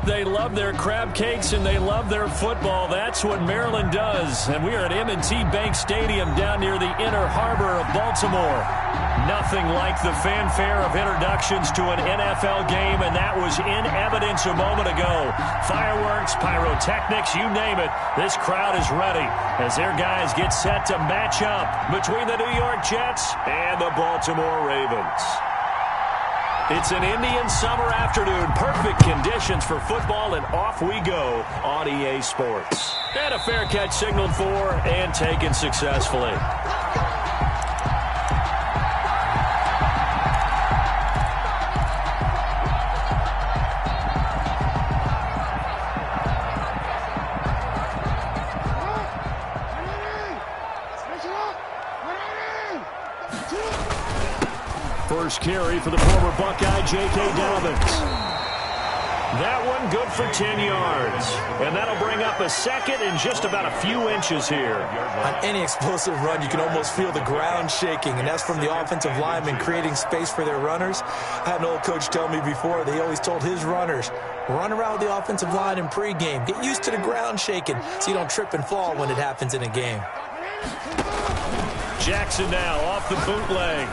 They love their crab cakes and they love their football. That's what Maryland does. And we are at M&T Bank Stadium down near the Inner Harbor of Baltimore. Nothing like the fanfare of introductions to an NFL game, and that was in evidence a moment ago. Fireworks, pyrotechnics, you name it. This crowd is ready as their guys get set to match up between the New York Jets and the Baltimore Ravens. It's an Indian summer afternoon. Perfect conditions for football, and off we go on EA Sports. And a fair catch signaled for and taken successfully. First carry for the former Buckeye, J.K. Dobbins. That one good for 10 yards. And that'll bring up a second and just about a few inches here. On any explosive run, you can almost feel the ground shaking, and that's from the offensive linemen creating space for their runners. I had an old coach tell me before, they always told his runners, run around the offensive line in pregame. Get used to the ground shaking so you don't trip and fall when it happens in a game. Jackson now off the bootleg.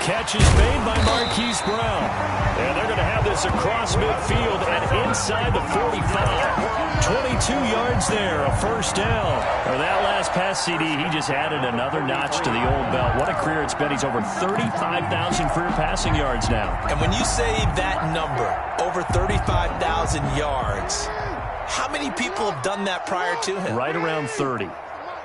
Catch is made by Marquise Brown. And they're going to have this across midfield and inside the 45. 22 yards there, a first down. For that last pass CD, he just added another notch to the old belt. What a career it's been. He's over 35,000 career passing yards now. And when you say that number, over 35,000 yards, how many people have done that prior to him? Right around 30.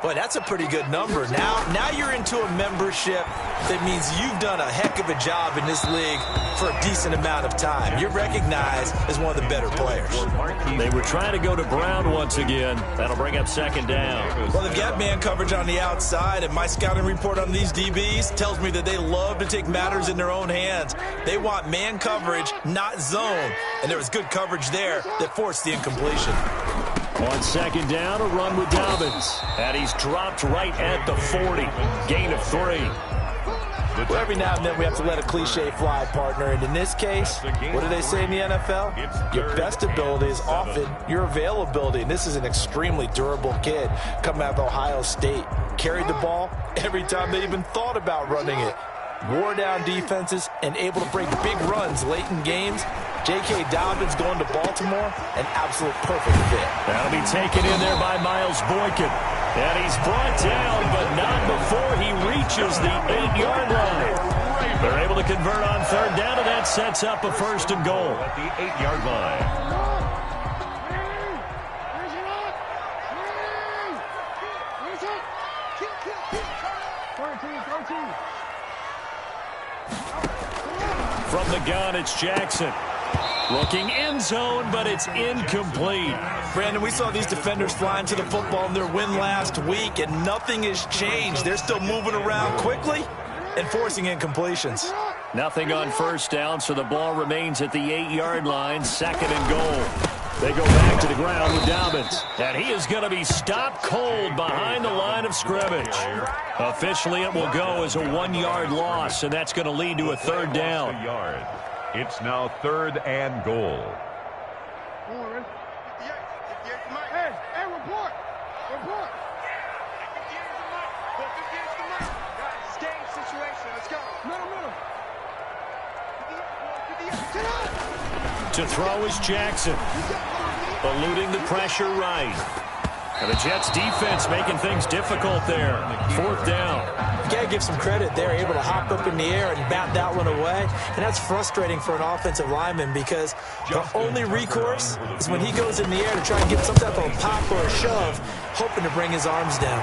Boy, that's a pretty good number. Now you're into a membership that means you've done a heck of a job in this league for a decent amount of time. You're recognized as one of the better players. They were trying to go to Brown once again. That'll bring up second down. Well, they've got man coverage on the outside, and my scouting report on these DBs tells me that they love to take matters in their own hands. They want man coverage, not zone. And there was good coverage there that forced the incompletion. On second down, a run with Dobbins. And he's dropped right at the 40. Gain of 3. Well, every now and then we have to let a cliche fly, partner. And in this case, what do they say in the NFL? Your best ability is often your availability. And this is an extremely durable kid coming out of Ohio State. Carried the ball every time they even thought about running it. Wore down defenses and able to break big runs late in games. J.K. Dobbins going to Baltimore, an absolute perfect fit. That'll be taken in there by Miles Boykin. And he's brought down, but not before he reaches the 8-yard line. They're able to convert on third down, and that sets up a first and goal. At the 8-yard line. From the gun, it's Jackson. Looking end zone, but it's incomplete. Brandon, we saw these defenders flying to the football in their win last week, and nothing has changed. They're still moving around quickly and forcing incompletions. Nothing on first down, so the ball remains at the 8-yard line, second and goal. They go back to the ground with Dobbins. And he is going to be stopped cold behind the line of scrimmage. Officially, it will go as a 1-yard loss, and that's going to lead to a third down. It's now third and goal. Hey, report. Game situation. Let's go. Middle. To throw is Jackson. Eluding the pressure right. And the Jets defense making things difficult there. Fourth down. You got to give some credit. They're able to hop up in the air and bat that one away. And that's frustrating for an offensive lineman because the only recourse is when he goes in the air to try and get some type of a pop or a shove, hoping to bring his arms down.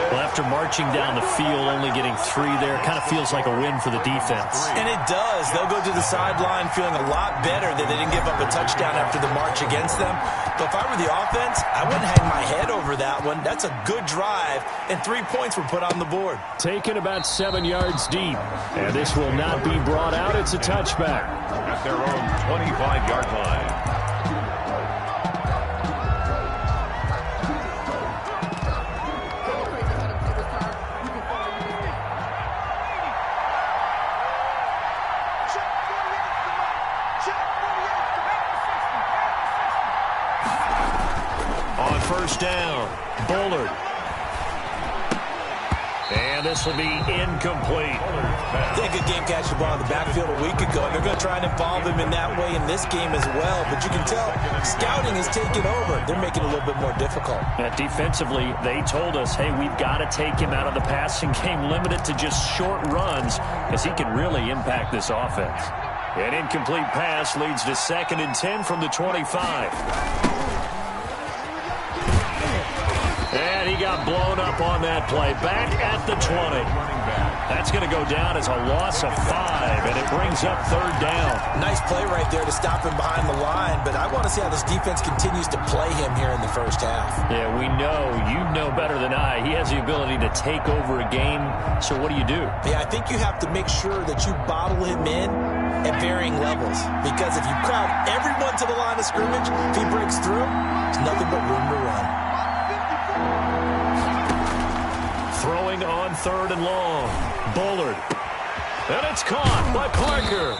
Well, after marching down the field, only getting 3 there, kind of feels like a win for the defense. And it does. They'll go to the sideline feeling a lot better that they didn't give up a touchdown after the march against them. But if I were the offense, I wouldn't hang my head over that one. That's a good drive, and 3 points were put on the board. Taken about 7 yards deep, and this will not be brought out. It's a touchback. At their own 25-yard line. first down. Bullard. And this will be incomplete. They had a good game catching the ball in the backfield a week ago, and they're going to try and involve him in that way in this game as well. But you can tell scouting is taking over. They're making it a little bit more difficult. Defensively, they told us, hey, we've got to take him out of the passing game, limited to just short runs, as he can really impact this offense. An incomplete pass leads to 2nd and 10 from the 25. And he got blown up on that play. Back at the 20. That's going to go down as a loss of 5, and it brings up 3rd down. Nice play right there to stop him behind the line, but I want to see how this defense continues to play him here in the first half. Yeah, we know. You know better than I. He has the ability to take over a game, so what do you do? Yeah, I think you have to make sure that you bottle him in at varying levels, because if you crowd everyone to the line of scrimmage, if he breaks through, there's nothing but room to run. Throwing on 3rd and long. Bullard. And it's caught by Parker.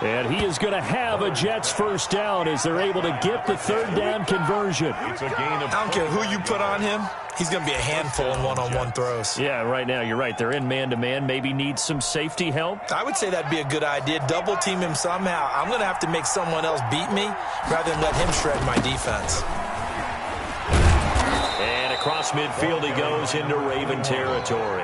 And he is going to have a Jets first down as they're able to get the 3rd down conversion. It's a gain of... I don't care who you put on him. He's going to be a handful in one-on-one throws. Yeah, right now you're right. They're in man-to-man. Maybe need some safety help. I would say that'd be a good idea. Double team him somehow. I'm going to have to make someone else beat me rather than let him shred my defense. And across midfield he goes into Raven territory.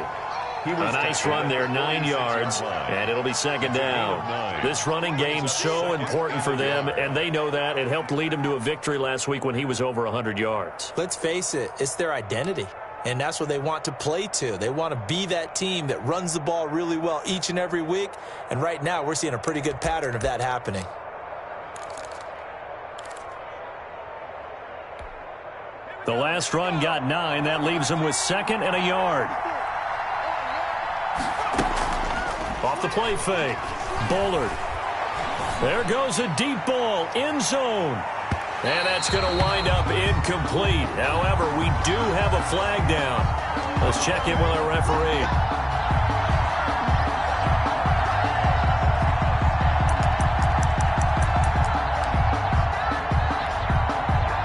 A nice run there, 9 yards, and it'll be 2nd down. This running game's so important for them, and they know that. It helped lead them to a victory last week when he was over 100 yards. Let's face it, it's their identity, and that's what they want to play to. They want to be that team that runs the ball really well each and every week, and right now we're seeing a pretty good pattern of that happening. The last run got 9. That leaves them with 2nd and a yard. Off the play fake. Bullard. There goes a deep ball. End zone. And that's going to wind up incomplete. However, we do have a flag down. Let's check in with our referee.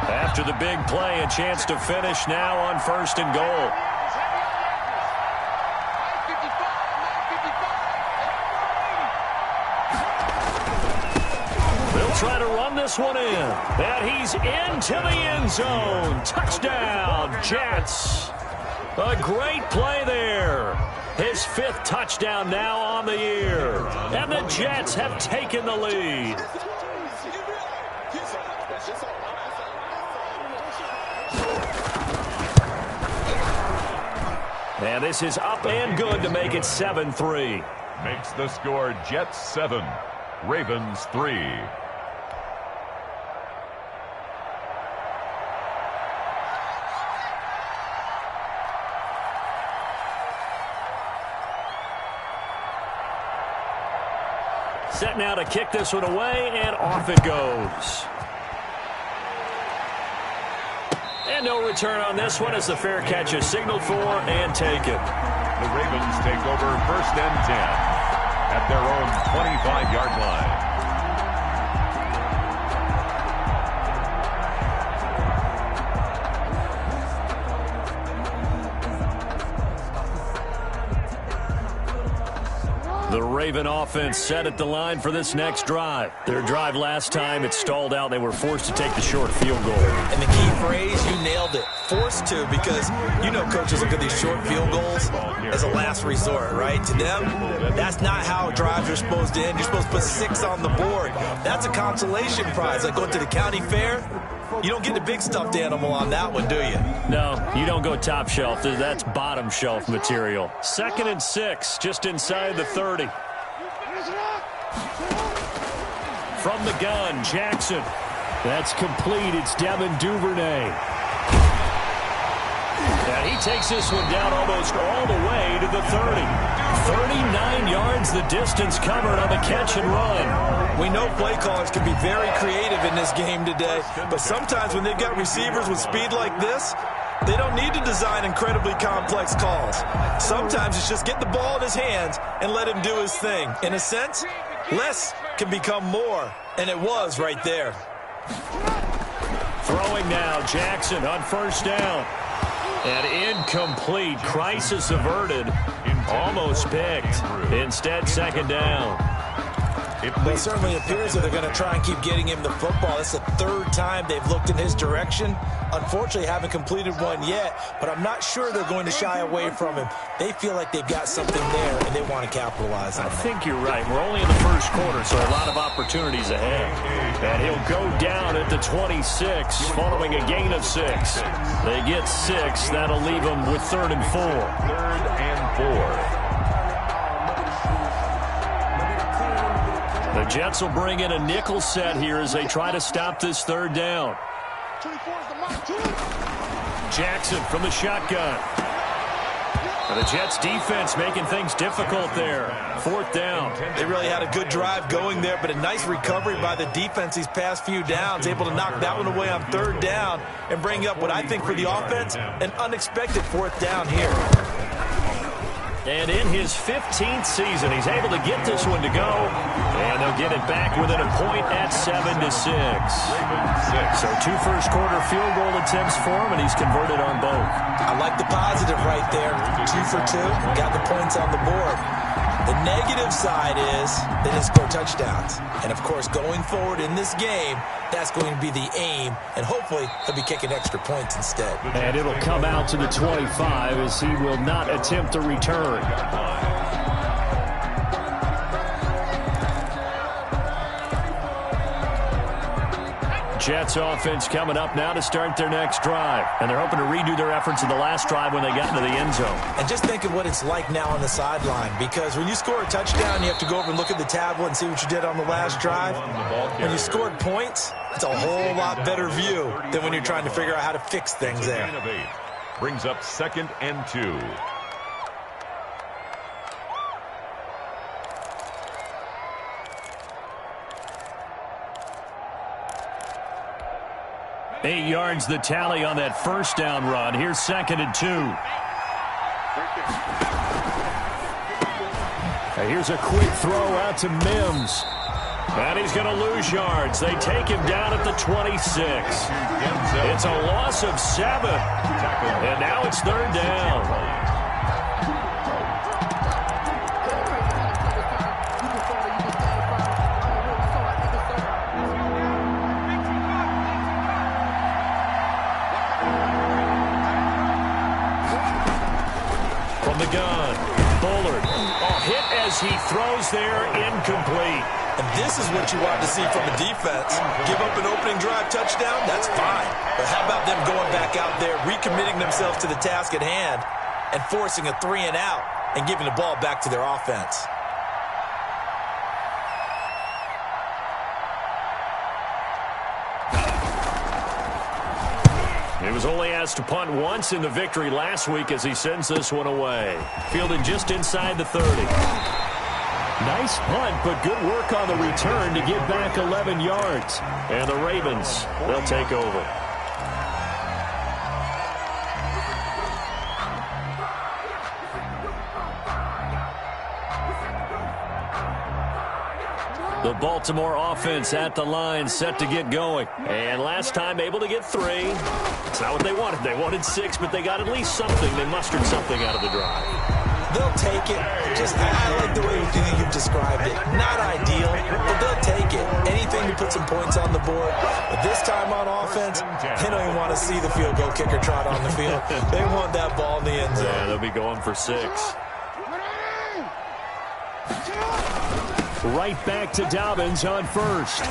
After the big play, a chance to finish now on 1st and goal. Try to run this one in. And he's into the end zone. Touchdown, Jets. A great play there. His 5th touchdown now on the year. And the Jets have taken the lead. And this is up and good to make it 7-3. Makes the score Jets 7, Ravens 3. Set now to kick this one away, and off it goes. And no return on this one as the fair catch is signaled for and taken. The Ravens take over 1st and 10 at their own 25-yard line. The Raven offense set at the line for this next drive. Their drive last time, it stalled out. They were forced to take the short field goal. And the key phrase, you nailed it. Forced to, because you know coaches look at these short field goals as a last resort, right? To them, that's not how drives are supposed to end. You're supposed to put 6 on the board. That's a consolation prize. Like going to the county fair, you don't get the big stuffed animal on that one, do you? No, you don't go top shelf. That's bottom shelf material. 2nd and 6, just inside the 30. From the gun, Jackson. That's complete. It's Devin Duvernay. And he takes this one down almost all the way to the 30. 39 yards the distance covered on the catch and run. We know play callers can be very creative in this game today, but sometimes when they've got receivers with speed like this, they don't need to design incredibly complex calls. Sometimes it's just get the ball in his hands and let him do his thing. In a sense, less can become more, and it was right there. Throwing now, Jackson on first down. And incomplete. Crisis averted. Almost picked. Instead, second down. Well, it certainly appears that they're going to try and keep getting him the football. It's the third time they've looked in his direction. Unfortunately, haven't completed one yet, but I'm not sure they're going to shy away from him. They feel like they've got something there, and they want to capitalize on it. I think you're right. We're only in the first quarter, so a lot of opportunities ahead. And he'll go down at the 26, following a gain of 6. They get 6. That'll leave them with 3rd and 4. 3rd and 4. The Jets will bring in a nickel set here as they try to stop this 3rd down. Jackson from the shotgun. And the Jets defense making things difficult there. 4th down. They really had a good drive going there, but a nice recovery by the defense these past few downs, able to knock that one away on 3rd down and bring up what I think for the offense, an unexpected 4th down here. And in his 15th season, he's able to get this one to go. And they'll get it back within a point at 7-6. So 2 first-quarter field goal attempts for him, and he's converted on both. I like the positive right there. 2 for 2. Got the points on the board. The negative side is they didn't score touchdowns. And, of course, going forward in this game, that's going to be the aim. And hopefully he'll be kicking extra points instead. And it'll come out to the 25 as he will not attempt a return. Jets offense coming up now to start their next drive. And they're hoping to redo their efforts in the last drive when they got into the end zone. And just think of what it's like now on the sideline, because when you score a touchdown, you have to go over and look at the tablet and see what you did on the last drive. When you scored points, it's a whole lot better view than when you're trying to figure out how to fix things there. Brings up 2nd and 2. Eight yards the tally on that first down run. Here's 2nd and 2. And here's a quick throw out to Mims. And he's going to lose yards. They take him down at the 26. It's a loss of 7. And now it's 3rd down. The gun. Bullard. Oh, hit as he throws there, incomplete. And this is what you want to see from a defense. Give up an opening drive touchdown, that's fine. But how about them going back out there, recommitting themselves to the task at hand, and forcing a 3-and-out and giving the ball back to their offense? He was only asked to punt once in the victory last week as he sends this one away. Fielded just inside the 30. Nice punt, but good work on the return to get back 11 yards. And the Ravens, they'll take over. The Baltimore offense at the line, set to get going. And last time able to get 3. It's not what they wanted. They wanted 6, but they got at least something. They mustered something out of the drive. They'll take it. I like the way you've described it. Not ideal, but they'll take it. Anything to put some points on the board. But this time on offense, they don't even want to see the field goal kicker trot on the field. They want that ball in the end zone. Yeah, they'll be going for 6. Right back to Dobbins on first.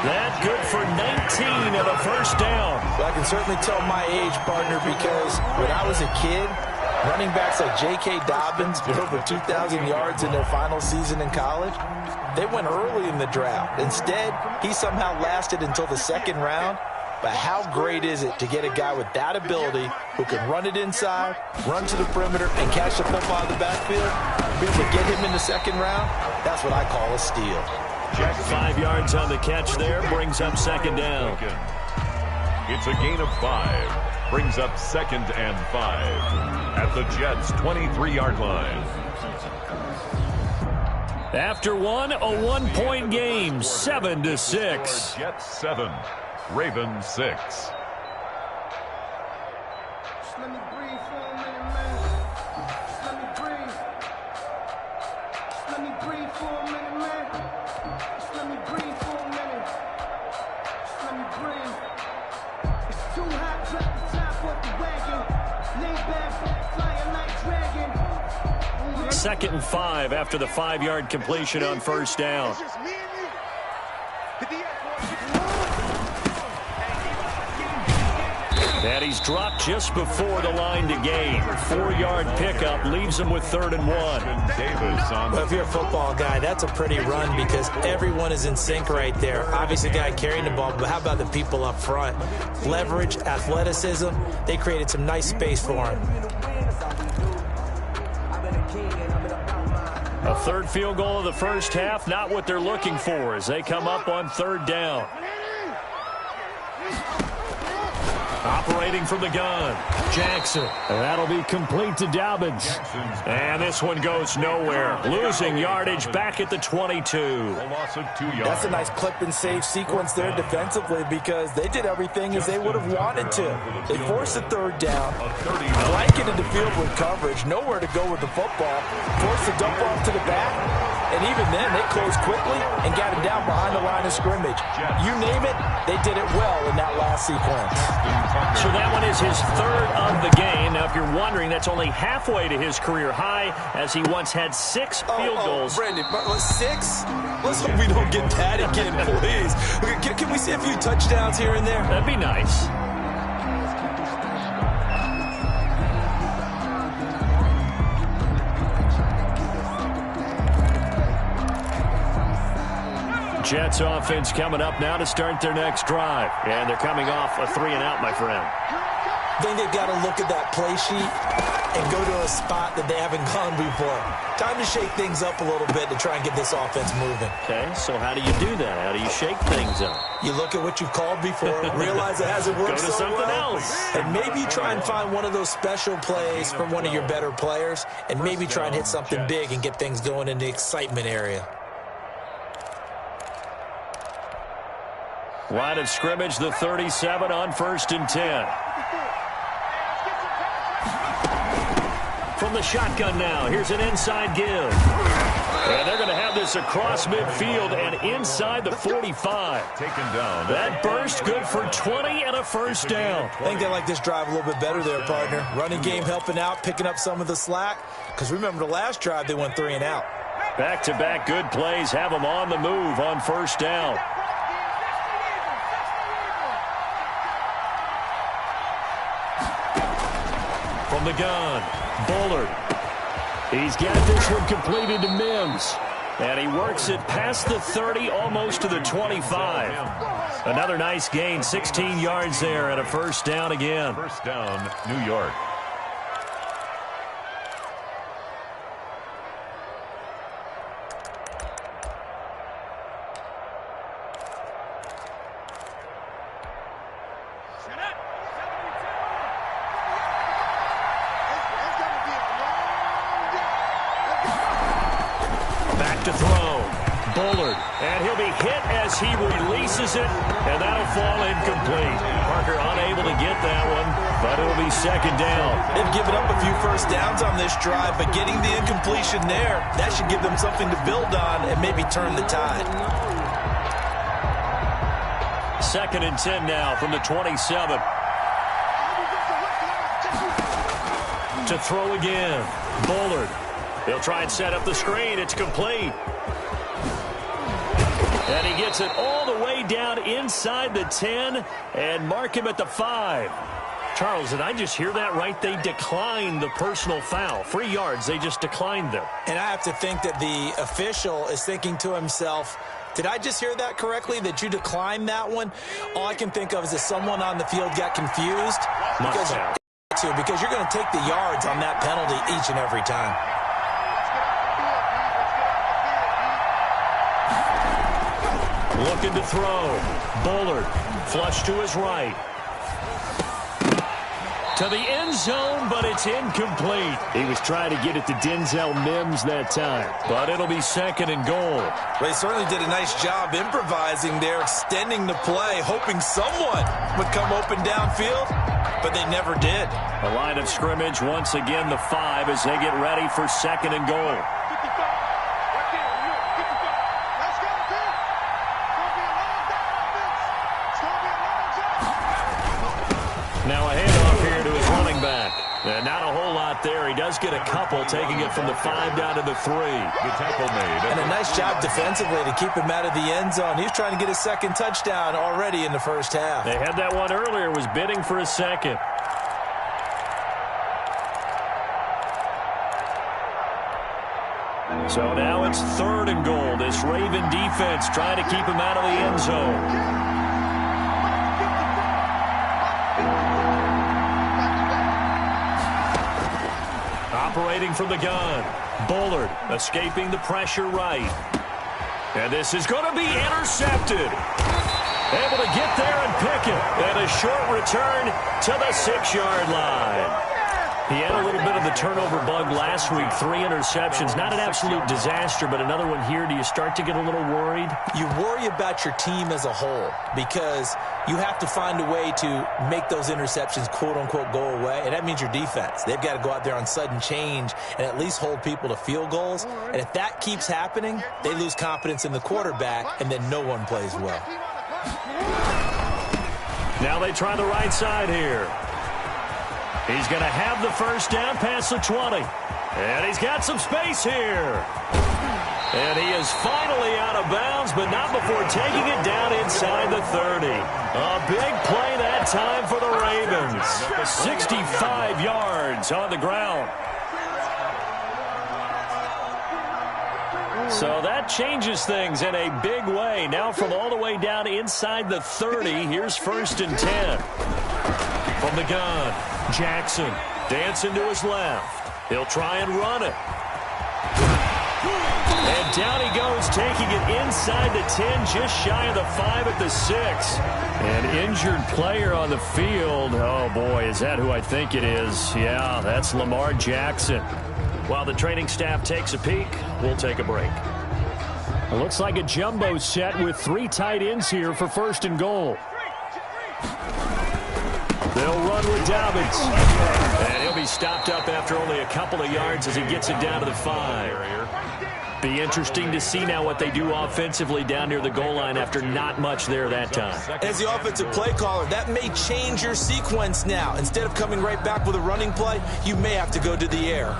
That good for 19 and a first down. Well, I can certainly tell my age, partner, because when I was a kid, running backs like J.K. Dobbins with over 2,000 yards in their final season in college, they went early in the draft. Instead, he somehow lasted until the 2nd round. But how great is it to get a guy with that ability who can run it inside, run to the perimeter, and catch the football out of the backfield? Be able to get him in the 2nd round? That's what I call a steal. 5 yards on the catch there, brings up 2nd down. It's a gain of 5. Brings up 2nd and 5 at the Jets' 23-yard line. After one, a one-point game, 7-6. Jets 7, Ravens 6. Just let me breathe for a minute, man. Just let me breathe. Just let me breathe for a minute, man. Just let me breathe for a minute. Just let me breathe. It's too hot, drop the top off the wagon. Lay back, flying like dragon. 2nd and 5 after the 5-yard completion on first down. It's just me and you. And he's dropped just before the line to gain. 4-yard pickup leaves him with 3rd and 1. Well, if you're a football guy, that's a pretty run because everyone is in sync right there. Obviously, the guy carrying the ball, but how about the people up front? Leverage, athleticism, they created some nice space for him. A 3rd field goal of the first half, not what they're looking for as they come up on 3rd down. Operating from the gun, Jackson. And that'll be complete to Dobbins. And this one goes nowhere. Losing yardage back at the 22. A loss of 2 yards. That's a nice clip and save sequence there defensively because they did everything as they would have wanted to. They forced the 3rd down, blanketed the field with coverage, nowhere to go with the football, forced the dump off to the back, and even then they closed quickly and got it down behind the line of scrimmage. You name it, they did it well in that last sequence. So that one is his 3rd of the game. Now, if you're wondering, that's only halfway to his career high as he once had 6 field goals. Brandon, 6? Let's hope we don't get that again, please. Can we see a few touchdowns here and there? That'd be nice. Jets offense coming up now to start their next drive. And they're coming off a 3-and-out, my friend. I think they've got to look at that play sheet and go to a spot that they haven't gone before. Time to shake things up a little bit to try and get this offense moving. Okay, so how do you do that? How do you shake things up? You look at what you've called before, realize it hasn't worked Go to so something well, else. and maybe try and find one of those special plays from one of your better players, and maybe try and hit something big and get things going in the excitement area. Line of scrimmage, the 37 on 1st and 10. From the shotgun now, here's an inside give. And they're going to have this across midfield and inside the 45. Taken down. That burst good for 20 and a first down. I think they like this drive a little bit better there, partner. Running game helping out, picking up some of the slack. Because remember the last drive, they went 3-and-out. Back-to-back good plays have them on the move on first down. From the gun, Bullard. He's got this one completed to Mims. And he works it past the 30, almost to the 25. Another nice gain, 16 yards there and a first down again. First down, New York. To throw, Bullard, and he'll be hit as he releases it, and that'll fall incomplete. Parker unable to get that one, but it'll be 2nd down. They've given up a few first downs on this drive, but getting the incompletion there, that should give them something to build on and maybe turn the tide. 2nd and 10 now from the 27. To throw again, Bullard. He'll try and set up the screen. It's complete. And he gets it all the way down inside the 10 and mark him at the 5. Charles, did I just hear that right? They declined the personal foul. 3 yards, they just declined them. And I have to think that the official is thinking to himself, did I just hear that correctly, that you declined that one? All I can think of is that someone on the field got confused. Because you're going to take the yards on that penalty each and every time. Looking to throw. Bullard. Flush to his right. To To the end zone, but it's incomplete. He was trying to get it to Denzel Mims that time. But it'll be 2nd and goal. They certainly did a nice job improvising there, extending the play, hoping someone would come open downfield, but they never did. A line of scrimmage, once again the 5 as they get ready for 2nd and goal. Now a handoff here to his running back. And not a whole lot there. He does get a couple, taking it from the 5 down to the 3. Good tackle made. And a nice job defensively to keep him out of the end zone. He was trying to get his 2nd touchdown already in the first half. They had that one earlier, was bidding for a 2nd. So now it's 3rd and goal. This Raven defense trying to keep him out of the end zone. Operating from the gun. Bullard escaping the pressure right. And this is going to be intercepted. Able to get there and pick it. And a short return to the 6-yard line. He had a little bit of the turnover bug last week. 3 interceptions. Not an absolute disaster, but another one here. Do you start to get a little worried? You worry about your team as a whole because you have to find a way to make those interceptions, quote-unquote, go away. And that means your defense. They've got to go out there on sudden change and at least hold people to field goals. And if that keeps happening, they lose confidence in the quarterback, and then no one plays well. Now they try the right side here. He's going to have the first down past the 20. And he's got some space here. And he is finally out of bounds, but not before taking it down inside the 30. A big play that time for the Ravens. 65 yards on the ground. So that changes things in a big way. Now from all the way down inside the 30, here's 1st and 10. From the gun, Jackson dancing to his left. He'll try and run it. And down he goes, taking it inside the 10, just shy of the 5 at the 6. An injured player on the field. Oh, boy, is that who I think it is? Yeah, that's Lamar Jackson. While the training staff takes a peek, we'll take a break. It looks like a jumbo set with 3 tight ends here for 1st and goal. They'll run with Dobbins. And he'll be stopped up after only a couple of yards as he gets it down to the 5. Be interesting to see now what they do offensively down near the goal line after not much there that time. As the offensive play caller, that may change your sequence now. Instead of coming right back with a running play, you may have to go to the air.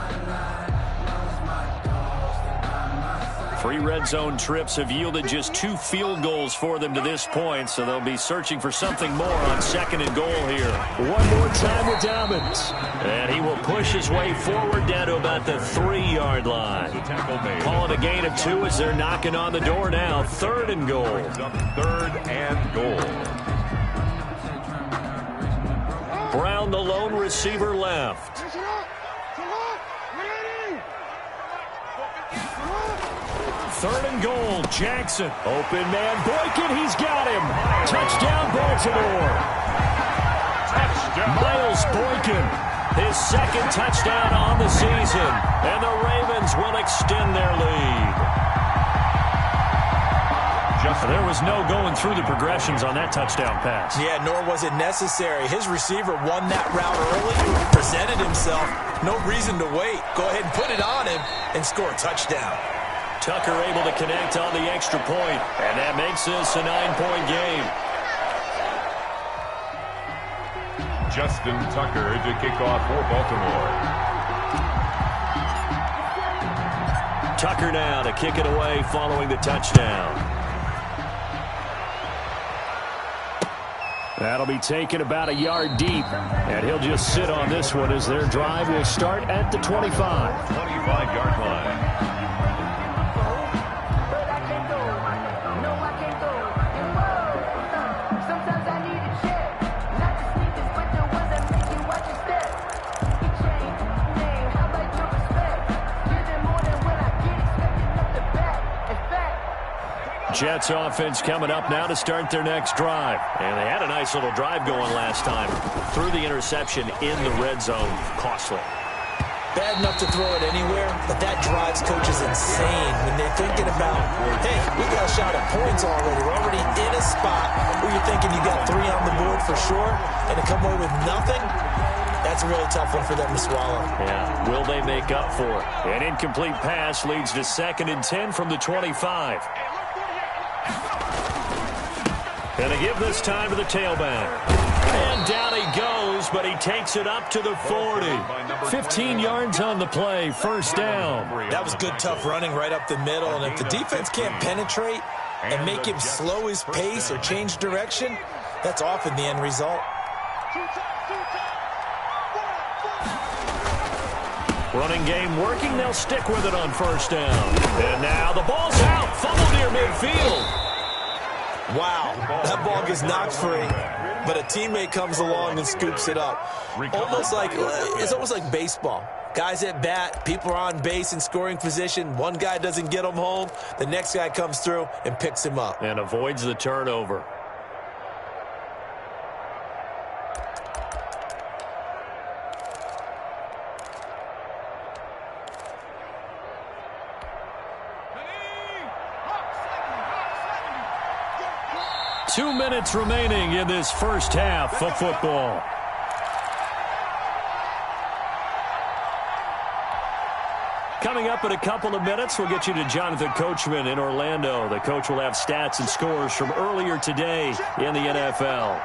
3 red zone trips have yielded just 2 field goals for them to this point, so they'll be searching for something more on 2nd and goal here. One more time with Dobbins. And he will push his way forward down to about the 3-yard line. Calling a gain of 2 as they're knocking on the door now. 3rd and goal. 3rd and goal. Brown, the lone receiver, left. 3rd and goal, Jackson. Open man, Boykin, he's got him. Touchdown, Baltimore. Touchdown. Miles Boykin, his 2nd touchdown on the season. And the Ravens will extend their lead. There was no going through the progressions on that touchdown pass. Yeah, nor was it necessary. His receiver won that route early, presented himself. No reason to wait. Go ahead and put it on him and score a touchdown. Tucker able to connect on the extra point, and that makes this a 9-point game. Justin Tucker to kick off for Baltimore. Tucker now to kick it away following the touchdown. That'll be taken about a yard deep, and he'll just sit on this one as their drive will start at the 25. 25-yard line. Jets offense coming up now to start their next drive. And they had a nice little drive going last time. Threw the interception in the red zone. Costly. Bad enough to throw it anywhere, but that drives coaches insane when they're thinking about, hey, we got a shot at points already. We're already in a spot where you're thinking you got 3 on the board for sure, and to come away with nothing, that's a really tough one for them to swallow. Yeah, will they make up for it? An incomplete pass leads to 2nd and 10 from the 25. And they give this time to the tailback. And down he goes, but he takes it up to the 40. 15 yards on the play, first down. That was good, tough running right up the middle. And if the defense can't penetrate and make him slow his pace or change direction, that's often the end result. Running game working. They'll stick with it on first down. And now the ball's out. Fumble near midfield. Wow, that ball gets knocked free, but a teammate comes along and scoops it up. It's almost like baseball. Guys at bat, people are on base in scoring position. One guy doesn't get him home. The next guy comes through and picks him up. And avoids the turnover. Two minutes remaining in this first half of football. Coming up in a couple of minutes, we'll get you to Jonathan Coachman in Orlando. The coach will have stats and scores from earlier today in the NFL.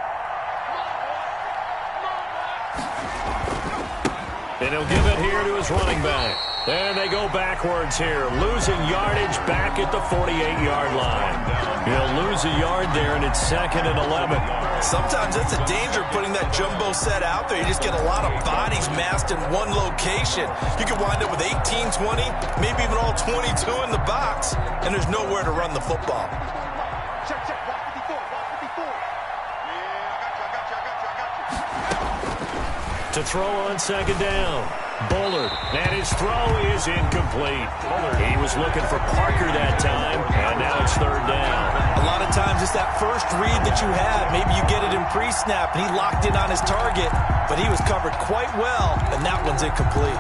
And he'll give it here to his running back. And they go backwards here, losing yardage back at the 48-yard line. He'll lose a yard there, and it's 2nd and 11. Sometimes that's a danger putting that jumbo set out there. You just get a lot of bodies massed in one location. You could wind up with 18, 20, maybe even all 22 in the box, and there's nowhere to run the football. To throw on 2nd down. Bullard, and his throw is incomplete. He was looking for Parker that time, and now it's 3rd down. A lot of times it's that first read that you have. Maybe you get it in pre-snap, and he locked in on his target, but he was covered quite well, and that one's incomplete.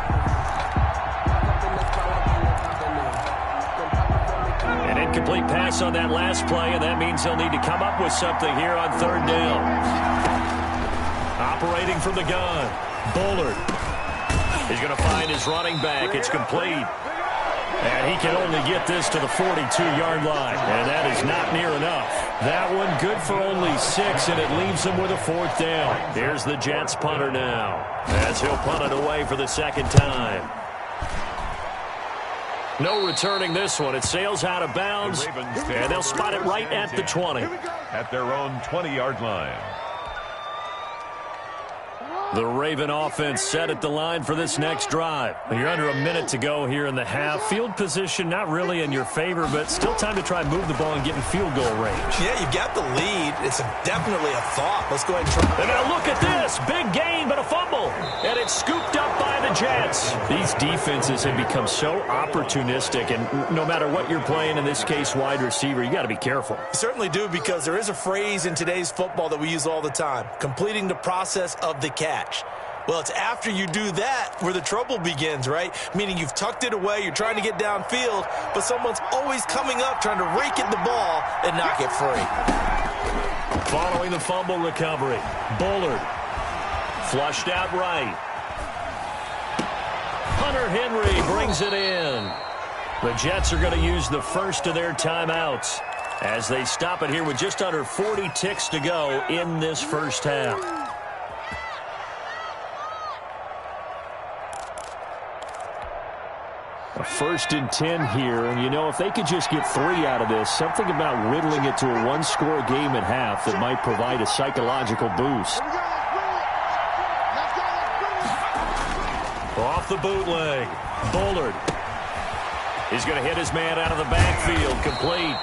An incomplete pass on that last play, and that means they'll need to come up with something here on 3rd down. Operating from the gun, Bullard. He's going to find his running back. It's complete. And he can only get this to the 42-yard line. And that is not near enough. That one good for only 6, and it leaves him with a 4th down. Here's the Jets punter now, as he'll punt it away for the 2nd time. No returning this one. It sails out of bounds, and they'll spot it right at the 20. At their own 20-yard line. The Raven offense set at the line for this next drive. You're under a minute to go here in the half. Field position not really in your favor, but still time to try and move the ball and get in field goal range. Yeah, you got the lead. It's definitely a thought. Let's go ahead and try. And now look at this. Big gain, but a fumble. And it's scooped up by the Jets. These defenses have become so opportunistic, and no matter what you're playing, in this case wide receiver, you got to be careful. You certainly do, because there is a phrase in today's football that we use all the time: completing the process of the catch. Well, it's after you do that where the trouble begins, right? Meaning you've tucked it away, you're trying to get downfield, but someone's always coming up trying to rake at the ball and knock it free. Following the fumble recovery, Bullard flushed out right. Hunter Henry brings it in. The Jets are going to use the first of their timeouts as they stop it here with just under 40 ticks to go in this first half. A 1st and 10 here, and you know, if they could just get 3 out of this, something about whittling it to a one-score game at half that might provide a psychological boost. Off the bootleg, Bullard. He's going to hit his man out of the backfield, complete.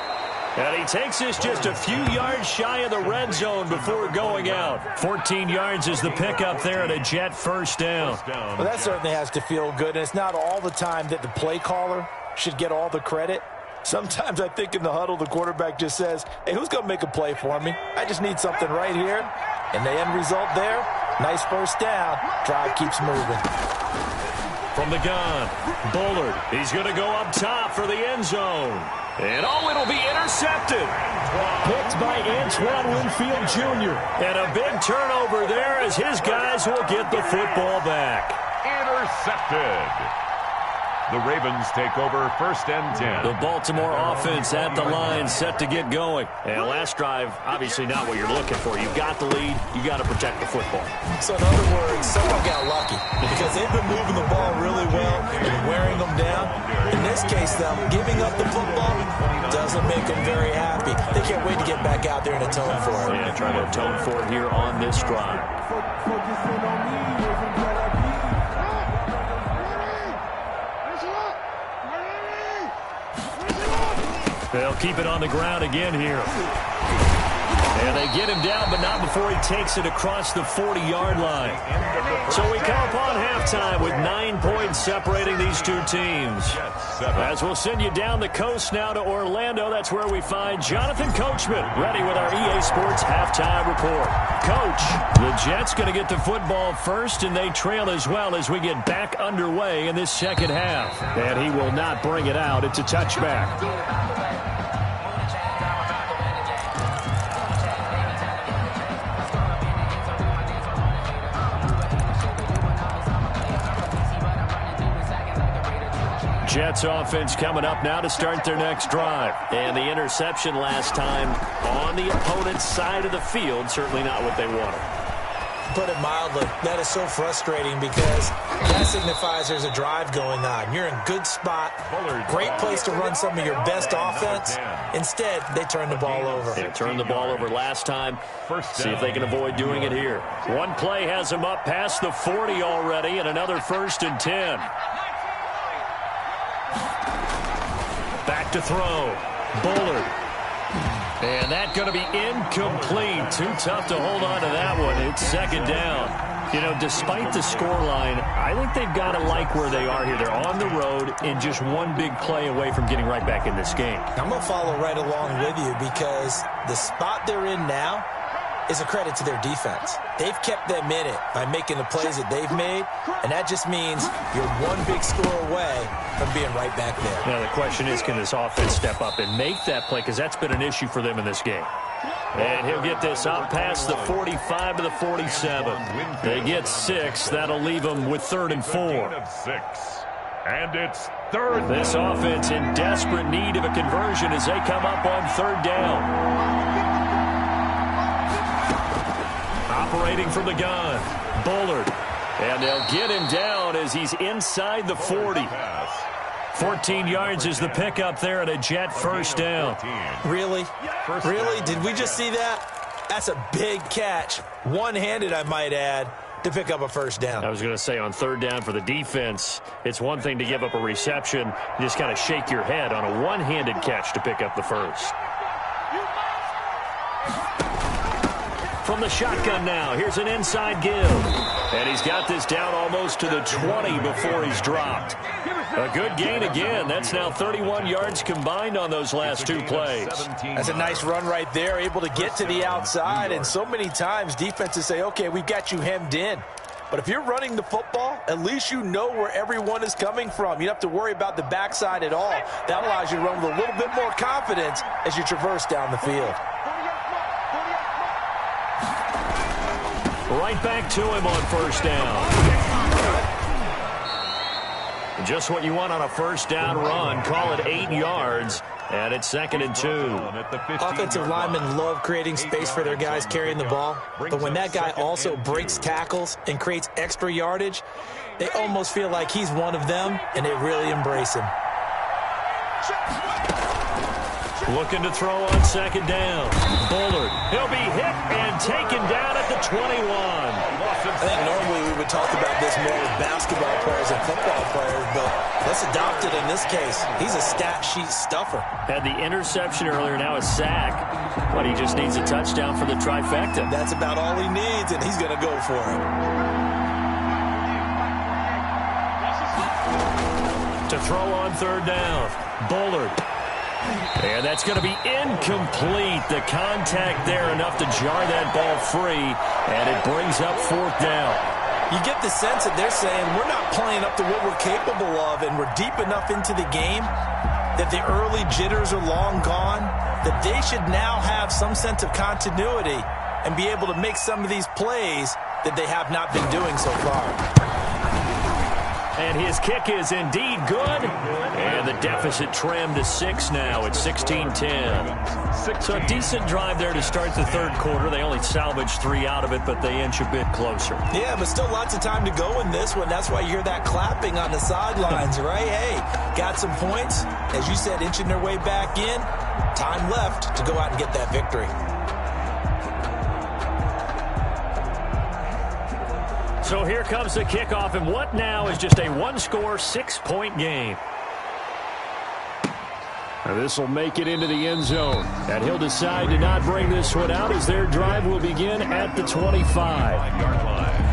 And he takes this just a few yards shy of the red zone before going out. 14 yards is the pickup there, and a Jet 1st down. Well, that certainly has to feel good, and it's not all the time that the play caller should get all the credit. Sometimes I think in the huddle, the quarterback just says, hey, who's going to make a play for me? I just need something right here. And the end result there, nice first down. Drive keeps moving. From the gun, Bullard. He's going to go up top for the end zone. And it'll be intercepted. Picked by Antoine Winfield Jr. And a big turnover there as his guys will get the football back. Intercepted. The Ravens take over 1st and 10. The Baltimore offense at the line, set to get going. And last drive, obviously not what you're looking for. You've got the lead. You got to protect the football. So in other words, someone got lucky because they've been moving the ball really well and wearing them down. In this case, though, giving up the football doesn't make them very happy. They can't wait to get back out there and atone for it. Yeah, trying to atone for it here on this drive. They'll keep it on the ground again here. And they get him down, but not before he takes it across the 40-yard line. So we come upon halftime with 9 points separating these two teams. As we'll send you down the coast now to Orlando, that's where we find Jonathan Coachman ready with our EA Sports halftime report. Coach, the Jets going to get the football first, and they trail as well as we get back underway in this second half. And he will not bring it out. It's a touchback. Jets offense coming up now to start their next drive. And the interception last time on the opponent's side of the field, certainly not what they wanted. Put it mildly, that is so frustrating because that signifies there's a drive going on. You're in good spot, great place to run some of your best offense. Instead, they turn the ball over. They turned the ball over last time. See if they can avoid doing it here. One play has them up past the 40 already, and another 1st and 10. Back to throw. Bullard. And that's going to be incomplete. Too tough to hold on to that one. It's second down. You know, despite the scoreline, I think they've got to like where they are here. They're on the road and just one big play away from getting right back in this game. I'm going to follow right along with you because the spot they're in now is a credit to their defense. They've kept them in it by making the plays that they've made, and that just means you're one big score away from being right back there. Now, the question is, can this offense step up and make that play? Because that's been an issue for them in this game. And he'll get this out past the 45 to the 47. They get 6. That'll leave them with 3rd and 4. And it's 3rd. This offense in desperate need of a conversion as they come up on 3rd down. Operating from the gun, Bullard. And they'll get him down as he's inside the 40. 14 yards is the pickup there and a Jet first down. Really? Really? Did we just see that? That's a big catch. One-handed, I might add, to pick up a first down. I was going to say on 3rd down for the defense, it's one thing to give up a reception. You just kind of shake your head on a one-handed catch to pick up the first. From the shotgun now, here's an inside give. And he's got this down almost to the 20 before he's dropped. A good gain again. That's now 31 yards combined on those last 2 plays. That's a nice run right there, able to get to the outside. And so many times defenses say, okay, we've got you hemmed in. But if you're running the football, at least you know where everyone is coming from. You don't have to worry about the backside at all. That allows you to run with a little bit more confidence as you traverse down the field. Right back to him on 1st down. Just what you want on a 1st down run. Call it 8 yards. And it's 2nd and 2. Offensive linemen love creating space for their guys carrying the ball. But when that guy also breaks tackles and creates extra yardage, they almost feel like he's one of them, and they really embrace him. Looking to throw on 2nd down. Bullard. He'll be hit and taken down at the 21. I think normally we would talk about this more with basketball players and football players, but let's adopt it in this case. He's a stat sheet stuffer. Had the interception earlier, now a sack. But he just needs a touchdown for the trifecta. That's about all he needs, and he's going to go for it. To throw on 3rd down. Bullard. And that's going to be incomplete. The contact there enough to jar that ball free, and it brings up 4th down. You get the sense that they're saying we're not playing up to what we're capable of, and we're deep enough into the game that the early jitters are long gone, that they should now have some sense of continuity and be able to make some of these plays that they have not been doing so far. And his kick is indeed good. And the deficit trimmed to 6 now at 16-10. So a decent drive there to start the 3rd quarter. They only salvaged 3 out of it, but they inch a bit closer. Yeah, but still lots of time to go in this one. That's why you hear that clapping on the sidelines, right? Hey, got some points. As you said, inching their way back in. Time left to go out and get that victory. So here comes the kickoff, and what now is just a 1-score, 6-point game. This will make it into the end zone. And he'll decide to not bring this one out as their drive will begin at the 25-yard line.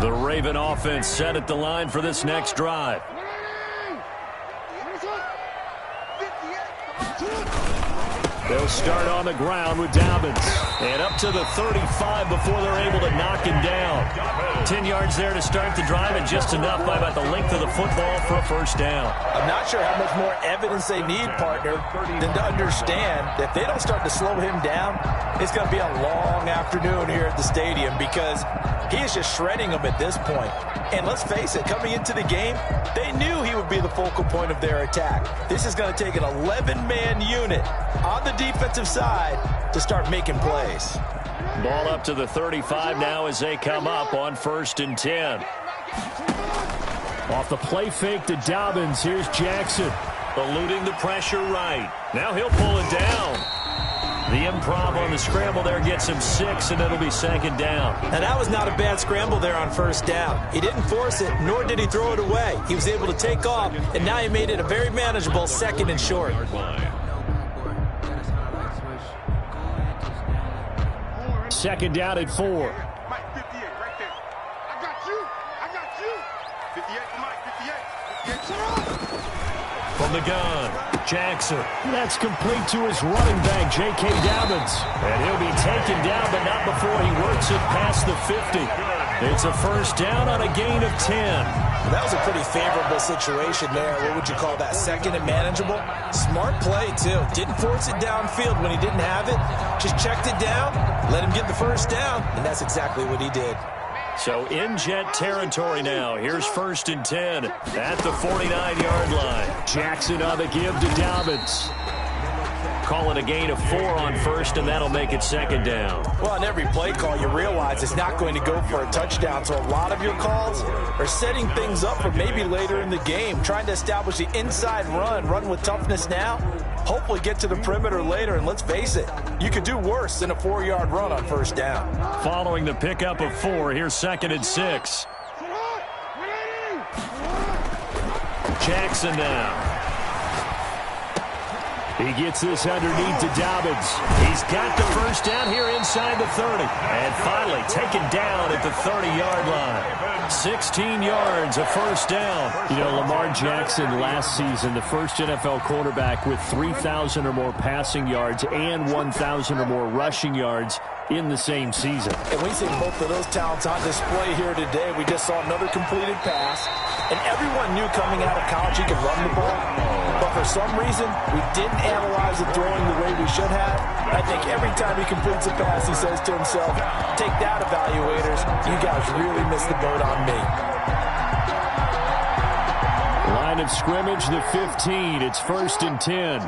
The Raven offense set at the line for this next drive. They'll start on the ground with Dobbins. And up to the 35 before they're able to knock him down. 10 yards there to start the drive, and just enough by about the length of the football for a 1st down. I'm not sure how much more evidence they need, partner, than to understand that if they don't start to slow him down, it's going to be a long afternoon here at the stadium because he is just shredding them at this point. And let's face it, coming into the game, they knew he would be the focal point of their attack. This is going to take an 11-man unit on the defensive side to start making plays. Ball up to the 35 now as they come up on 1st and 10. Off the play fake to Dobbins, here's Jackson. Eluding the pressure right. Now he'll pull it down. The improv on the scramble there gets him 6, and it'll be 2nd down. Now, that was not a bad scramble there on 1st down. He didn't force it, nor did he throw it away. He was able to take off, and now he made it a very manageable 2nd and short. 2nd down at 4. Mike, 58 right there. I got you. 58 for Mike, 58. From the gun, Jackson. That's complete to his running back, J.K. Dobbins. And he'll be taken down, but not before he works it past the 50. It's a 1st down on a gain of 10. That was a pretty favorable situation there. What would you call that? 2nd and manageable? Smart play, too. Didn't force it downfield when he didn't have it. Just checked it down, let him get the 1st down, and that's exactly what he did. So in jet territory now. Here's 1st and 10 at the 49-yard line. Jackson on the give to Dobbins. Call it a gain of 4 on 1st, and that'll make it 2nd down. Well, on every play call, you realize it's not going to go for a touchdown. So a lot of your calls are setting things up for maybe later in the game, trying to establish the inside run with toughness now, hopefully get to the perimeter later. And let's face it, you could do worse than a 4-yard run on 1st down. Following the pickup of 4, here's 2nd and 6. Jackson now. He gets this underneath to Dobbins. He's got the 1st down here inside the 30. And finally taken down at the 30-yard line. 16 yards, a 1st down. You know, Lamar Jackson last season, the first NFL quarterback with 3,000 or more passing yards and 1,000 or more rushing yards in the same season. And we see both of those talents on display here today. We just saw another completed pass. And everyone knew coming out of college he could run the ball. But for some reason, we didn't analyze the throwing the way we should have. I think every time he completes a pass, he says to himself, take that, evaluators. You guys really missed the boat on me. Line of scrimmage, the 15. It's 1st and 10.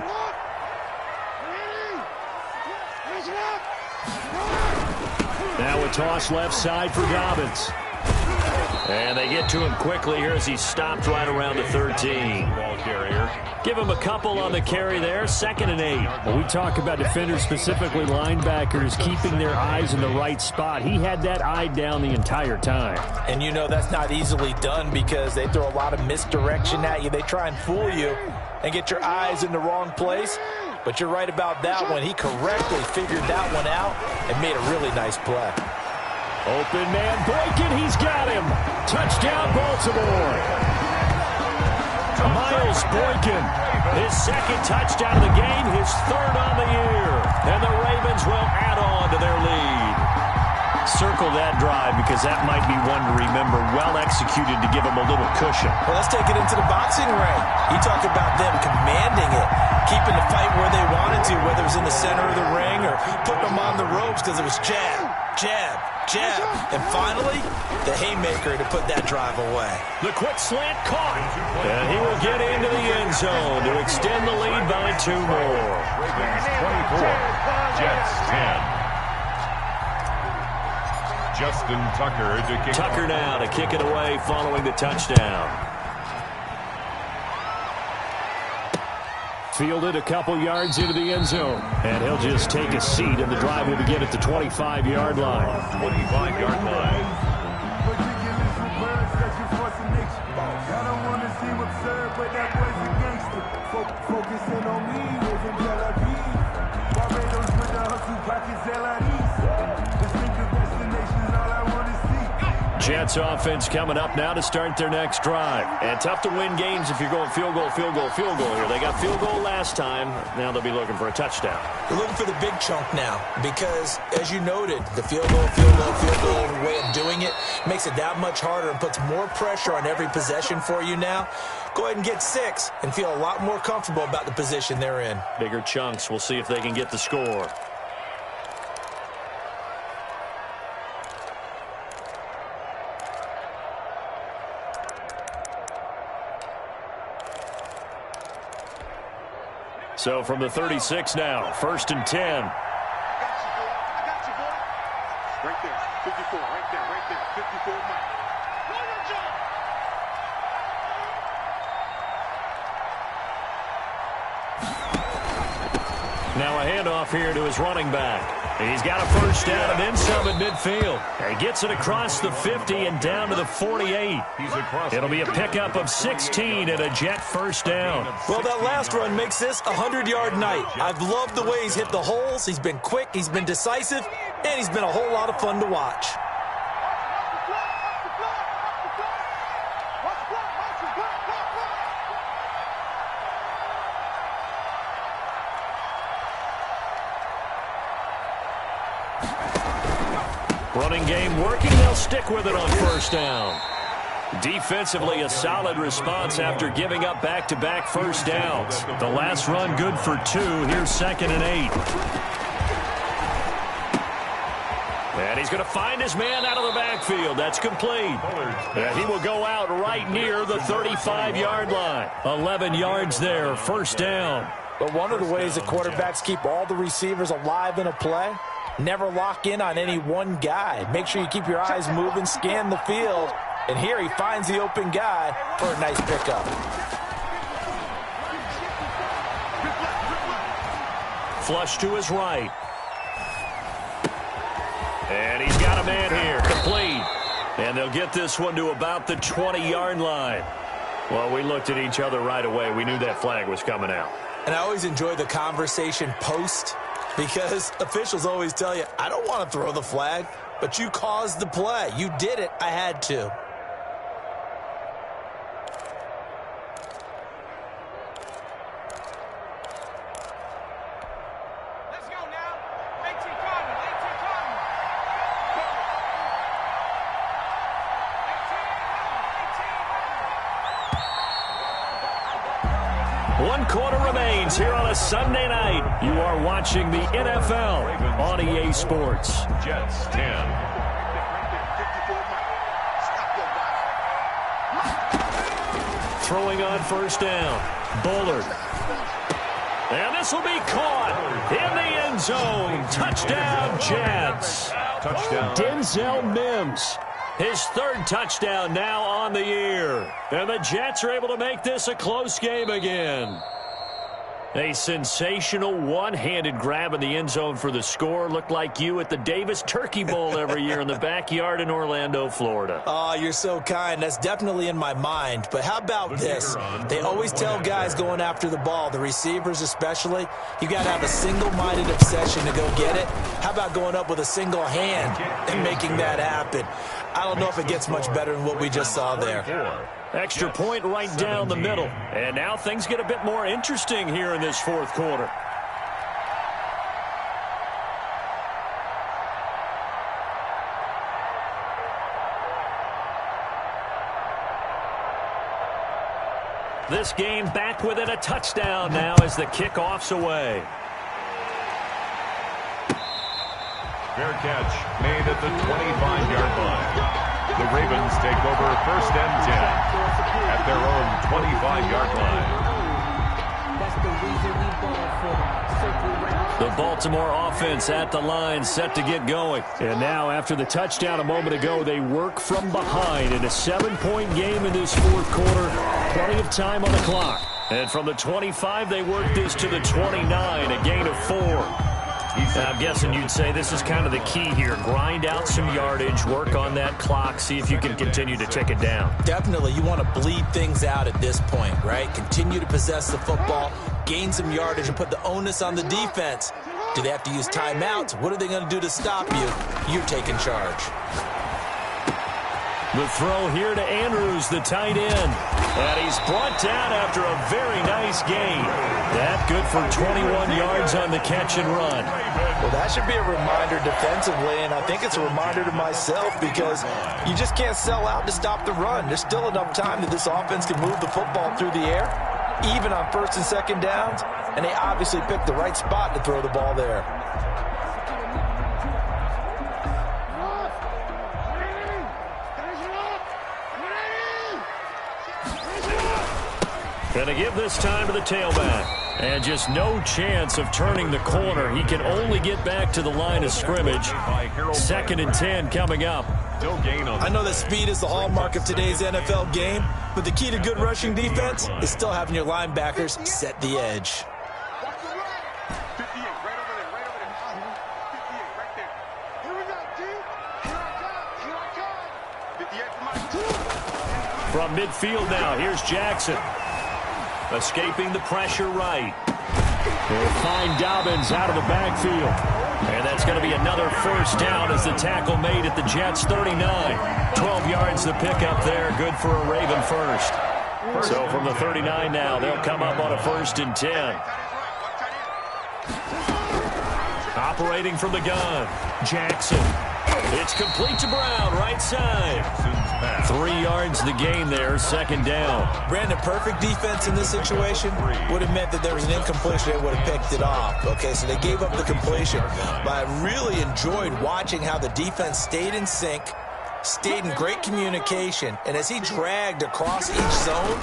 Now a toss left side for Dobbins. And they get to him quickly here as he stopped right around the 13. Ball carrier. Give him a couple on the carry there. 2nd and 8. When we talk about defenders, specifically linebackers, keeping their eyes in the right spot. He had that eye down the entire time. And you know that's not easily done because they throw a lot of misdirection at you. They try and fool you and get your eyes in the wrong place. But you're right about that one. He correctly figured that one out and made a really nice play. Open man, Boykin, he's got him. Touchdown, Baltimore. Miles Boykin, his 2nd touchdown of the game, his 3rd on the year. And the Ravens will add on to their lead. Circle that drive because that might be one to remember. Well executed to give him a little cushion. Well, let's take it into the boxing ring. You talk about them commanding it, keeping the fight where they wanted to, whether it was in the center of the ring or putting them on the ropes because it was jab, jab, jab. And finally, the haymaker to put that drive away. The quick slant caught. And he will get into the end zone to extend the lead by 2 more. Ravens 24, Jets 10. Justin Tucker to kick. Tucker now to kick it away following the touchdown. Fielded a couple yards into the end zone. And he'll just take a seat, and the drive will begin at the 25-yard line. 25-yard line. I don't want to seem absurd, but that boy's a gangster. Focusing on me, living Tel Aviv. Barbados with the hustle, pockets LIDs. Distinctive destinations, all I want to see. Jets offense coming up now to start their next drive. And tough to win games if you're going field goal, field goal, field goal here. They got field goal last time. Now they'll be looking for a touchdown. They're looking for the big chunk now because, as you noted, the field goal way of doing it makes it that much harder and puts more pressure on every possession for you now. Go ahead and get 6 and feel a lot more comfortable about the position they're in. Bigger chunks. We'll see if they can get the score. So from the 36 now, 1st and 10. I got you, boy. Right there, 54, right there, 54 Mike. Now a handoff here to his running back. He's got a first down and then some at midfield. He gets it across the 50 and down to the 48. It'll be a pickup of 16 and a Jet first down. Well, that last run makes this a 100-yard night. I've loved the way he's hit the holes. He's been quick, he's been decisive, and he's been a whole lot of fun to watch. Running game working. They'll stick with it on first down. Defensively, a solid response after giving up back-to-back first downs. The last run good for 2. Here's 2nd and 8. And he's going to find his man out of the backfield. That's complete. And he will go out right near the 35-yard line. 11 yards there, first down. But one of the ways that quarterbacks keep all the receivers alive in a play, never lock in on any one guy. Make sure you keep your eyes moving, scan the field. And here he finds the open guy for a nice pickup. Flush to his right. And he's got a man here, complete. And they'll get this one to about the 20-yard line. Well, we looked at each other right away. We knew that flag was coming out. And I always enjoy the conversation post because officials always tell you, I don't want to throw the flag, but you caused the play. You did it. I had to. One quarter remains here on a Sunday night. You are watching the NFL on EA Sports. Jets 10. Throwing on first down. Bullard. And this will be caught in the end zone. Touchdown, Jets. Touchdown. Denzel Mims. His third touchdown now on the year. And the Jets are able to make this a close game again. A sensational one-handed grab in the end zone for the score. Looked like you at the Davis Turkey Bowl every year in the backyard in Orlando, Florida. Oh, you're so kind. That's definitely in my mind. But how about this? They always tell guys going after the ball, the receivers especially, you got to have a single-minded obsession to go get it. How about going up with a single hand and making that happen? I don't know if it gets much better than what we just saw there. Extra point right down the middle. And now things get a bit more interesting here in this fourth quarter. This game back within a touchdown now as the kickoff's away. Fair catch made at the 25-yard line. The Ravens take over first and 10 at their own 25-yard line. The Baltimore offense at the line set to get going. And now after the touchdown a moment ago, they work from behind in a 7-point game in this fourth quarter. Plenty of time on the clock. And from the 25, they work this to the 29, a gain of 4. I'm guessing you'd say this is kind of the key here. Grind out some yardage, work on that clock, see if you can continue to tick it down. Definitely. You want to bleed things out at this point, right? Continue to possess the football, gain some yardage, and put the onus on the defense. Do they have to use timeouts? What are they going to do to stop you? You're taking charge. The throw here to Andrews, the tight end. And he's brought down after a very nice gain. That good for 21 yards on the catch and run. Well, that should be a reminder defensively, and I think it's a reminder to myself because you just can't sell out to stop the run. There's still enough time that this offense can move the football through the air, even on first and second downs, and they obviously picked the right spot to throw the ball there. Gonna give this time to the tailback. And just no chance of turning the corner. He can only get back to the line of scrimmage. 2nd and 10 coming up. I know that speed is the hallmark of today's NFL game, but the key to good rushing defense is still having your linebackers set the edge. From midfield now, here's Jackson. Escaping the pressure right. They'll find Dobbins out of the backfield. And that's going to be another first down as the tackle made at the Jets' 39. 12 yards to pick up there. Good for a Raven first. So from the 39 now, they'll come up on a 1st and 10. Operating from the gun, Jackson. It's complete to Brown, right side. 3 yards the gain there, 2nd down. Brandon, perfect defense in this situation would have meant that there was an incompletion. They would have picked it off. Okay, so they gave up the completion. But I really enjoyed watching how the defense stayed in sync, stayed in great communication, and as he dragged across each zone,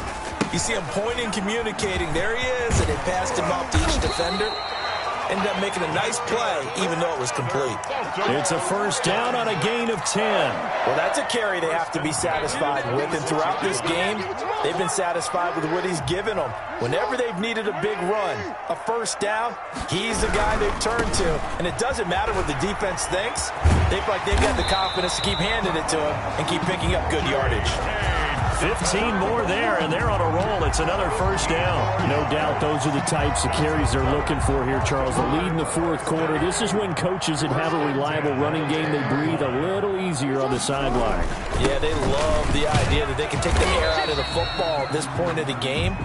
you see him pointing, communicating. There he is, and they passed him off to each defender. Ended up making a nice play, even though it was complete. It's a first down on a gain of 10. Well, that's a carry they have to be satisfied with. And throughout this game, they've been satisfied with what he's given them. Whenever they've needed a big run, a first down, he's the guy they've turned to. And it doesn't matter what the defense thinks. They feel like they've got the confidence to keep handing it to him and keep picking up good yardage. 15 more there, and they're on a roll. It's another first down. No doubt those are the types of carries they're looking for here, Charles. The lead in the fourth quarter. This is when coaches that have a reliable running game, they breathe a little easier on the sideline. Yeah, they love the idea that they can take the air out of the football at this point of the game.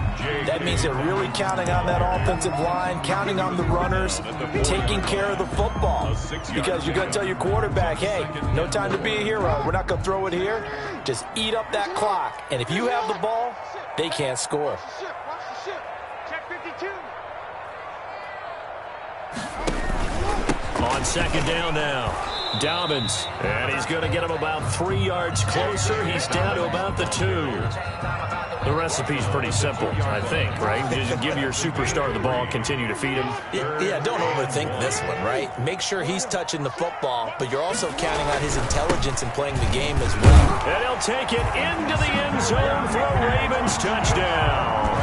That means they're really counting on that offensive line, counting on the runners, taking care of the football. Because you're going to tell your quarterback, hey, no time to be a hero. We're not going to throw it here. Just eat up that clock. And if you have the ball, they can't score. On 2nd down now. Dobbins, and he's going to get him about 3 yards closer. He's down to about the 2. The recipe's pretty simple, I think, right? Just give your superstar the ball, continue to feed him. Yeah, don't overthink this one, right? Make sure he's touching the football, but you're also counting on his intelligence in playing the game as well. And he'll take it into the end zone for a Ravens touchdown.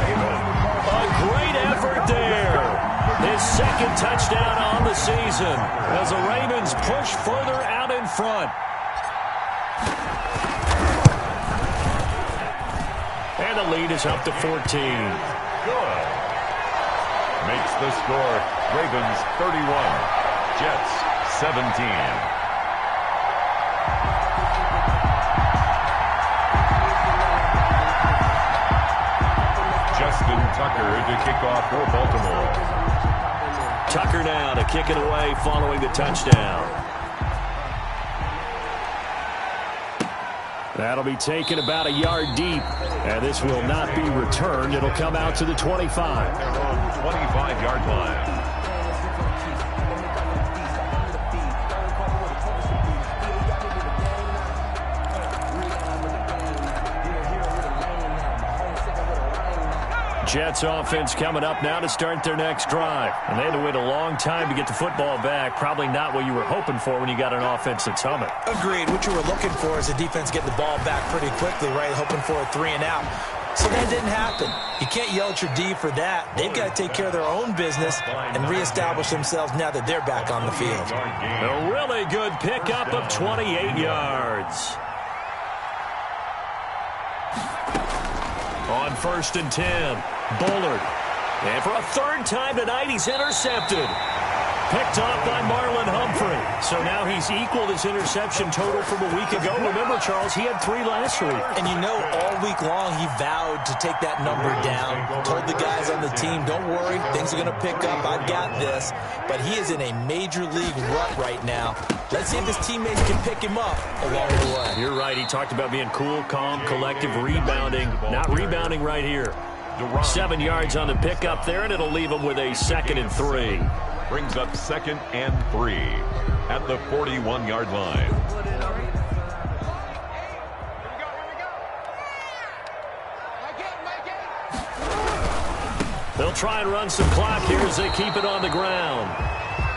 A great effort there. His second touchdown on the season as the Ravens push further out in front. And the lead is up to 14. Good. Makes the score Ravens 31, Jets 17. Justin Tucker to kick off for Baltimore. Tucker now to kick it away following the touchdown. That'll be taken about a yard deep, and this will not be returned. It'll come out to the 25. Their own 25-yard line. Jets offense coming up now to start their next drive. And they had to wait a long time to get the football back. Probably not what you were hoping for when you got an offense that's humming. Agreed. What you were looking for is a defense getting the ball back pretty quickly, right? Hoping for a 3 and out. So that didn't happen. You can't yell at your D for that. They've got to take care of their own business and reestablish themselves now that they're back on the field. A really good pickup of 28 yards. On 1st and 10, Bullard. And for a 3rd time tonight, he's intercepted. Picked off by Marlon Humphrey. So now he's equaled his interception total from a week ago. Remember, Charles, he had 3 last week. And you know, all week long, he vowed to take that number down. Told the guys on the team, don't worry, things are going to pick up. I've got this. But he is in a major league rut right now. Let's see if his teammates can pick him up along the way. You're right. He talked about being cool, calm, collective, rebounding. Not rebounding right here. 7 yards on the pickup there, and it'll leave him with a 2nd and 3. Brings up 2nd and 3 at the 41-yard line. They'll try and run some clock here as they keep it on the ground.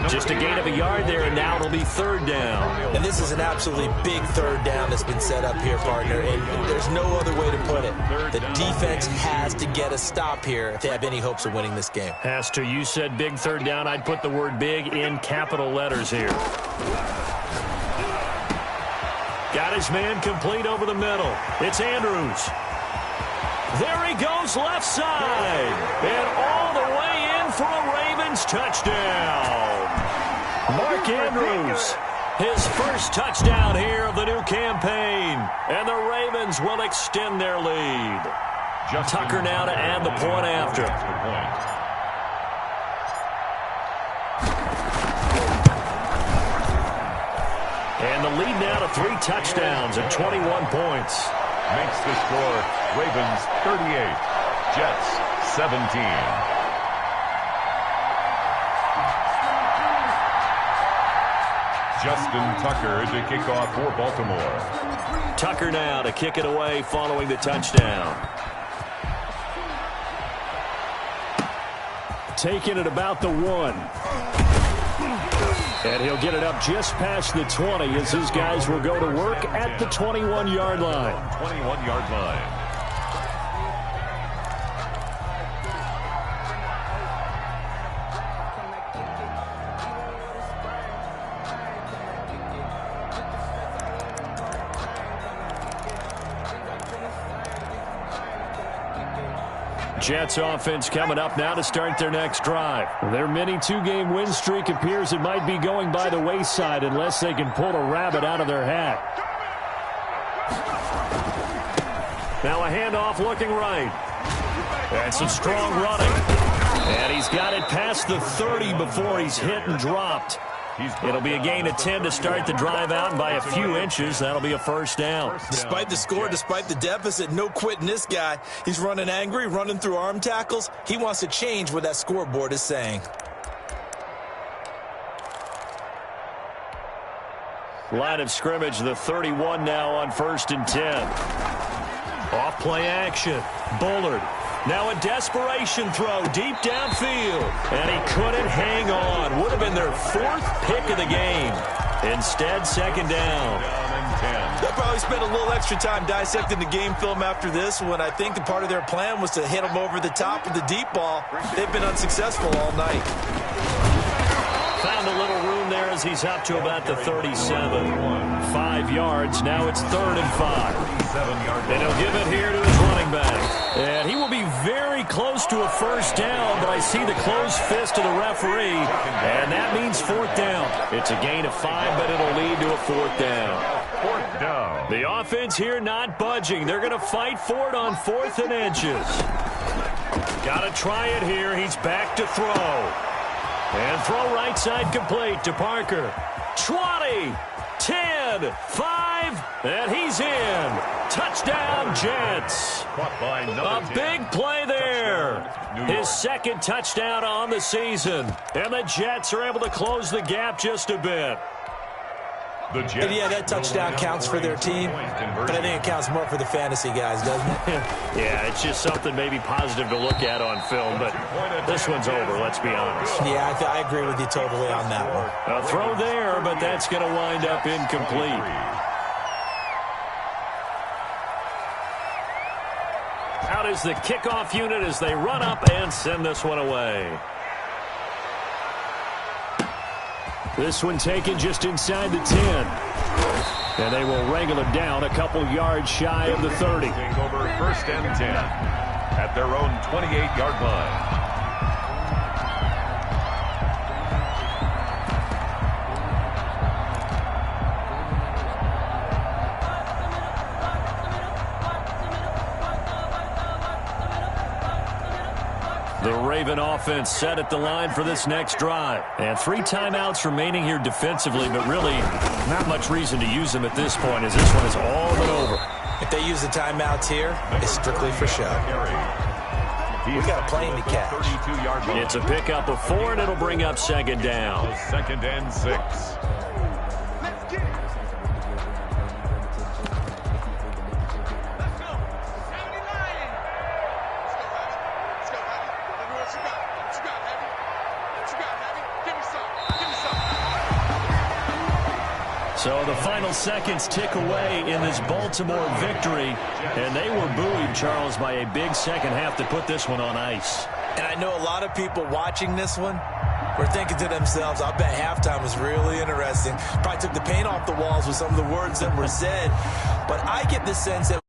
Just a gain of a yard there, and now it'll be 3rd down. And this is an absolutely big 3rd down that's been set up here, partner, and there's no other way to put it. The defense has to get a stop here if they have any hopes of winning this game. Has to. You said big 3rd down. I'd put the word big in capital letters here. Got his man complete over the middle. It's Andrews. There he goes left side. And all the way in for a Ravens touchdown. Mark Andrews, his first touchdown here of the new campaign. And the Ravens will extend their lead. Tucker now to add the point after. And the lead now to 3 touchdowns and 21 points. Makes the score Ravens 38, Jets 17. Justin Tucker to kick off for Baltimore. Tucker now to kick it away following the touchdown. Taking it about the 1. And he'll get it up just past the 20 as his guys will go to work at the 21-yard line. 21-yard line. Jets offense coming up now to start their next drive. Their mini 2-game win streak appears it might be going by the wayside unless they can pull a rabbit out of their hat. Now a handoff looking right. And some strong running. And he's got it past the 30 before he's hit and dropped. It'll be a gain of 10 to start the drive out, and by a few inches, that'll be a 1st down. Despite the score, despite the deficit, no quitting this guy. He's running angry, running through arm tackles. He wants to change what that scoreboard is saying. Line of scrimmage, the 31 now on 1st and 10. Off play action. Bullard. Now a desperation throw deep downfield. And he couldn't hang on. Would have been their 4th pick of the game. Instead, 2nd down. They'll probably spend a little extra time dissecting the game film after this when I think the part of their plan was to hit them over the top with the deep ball. They've been unsuccessful all night. Found a little room there as he's up to about the 37. 5 yards. Now it's 3rd and 5. And he'll give it here to his running back. And he will be very close to a 1st down, but I see the closed fist of the referee, and that means 4th down. It's a gain of 5, but it'll lead to a 4th down. 4th down. The offense here not budging. They're going to fight for it on 4th and inches. Got to try it here. He's back to throw. And throw right side complete to Parker. 20, 10, 5, and he's in. Touchdown, Jets. A big play there. His 2nd touchdown on the season. And the Jets are able to close the gap just a bit. And yeah, that touchdown counts for their team, but I think it counts more for the fantasy guys, doesn't it? Yeah, it's just something maybe positive to look at on film, but this one's over, let's be honest. Yeah, I agree with you totally on that one. A throw there, but that's going to wind up incomplete. Out is the kickoff unit as they run up and send this one away. This one taken just inside the 10. And they will wrangle him down a couple yards shy of the 30. Over 1st and 10 at their own 28-yard line. The Raven offense set at the line for this next drive. And 3 timeouts remaining here defensively, but really not much reason to use them at this point as this one is all but over. If they use the timeouts here, it's strictly for show. We got a plane to catch. It's a pickup of 4, and it'll bring up 2nd down. 2nd and 6. So the final seconds tick away in this Baltimore victory, and they were buoyed, Charles, by a big second half to put this one on ice. And I know a lot of people watching this one were thinking to themselves, I bet halftime was really interesting. Probably took the paint off the walls with some of the words that were said. But I get the sense that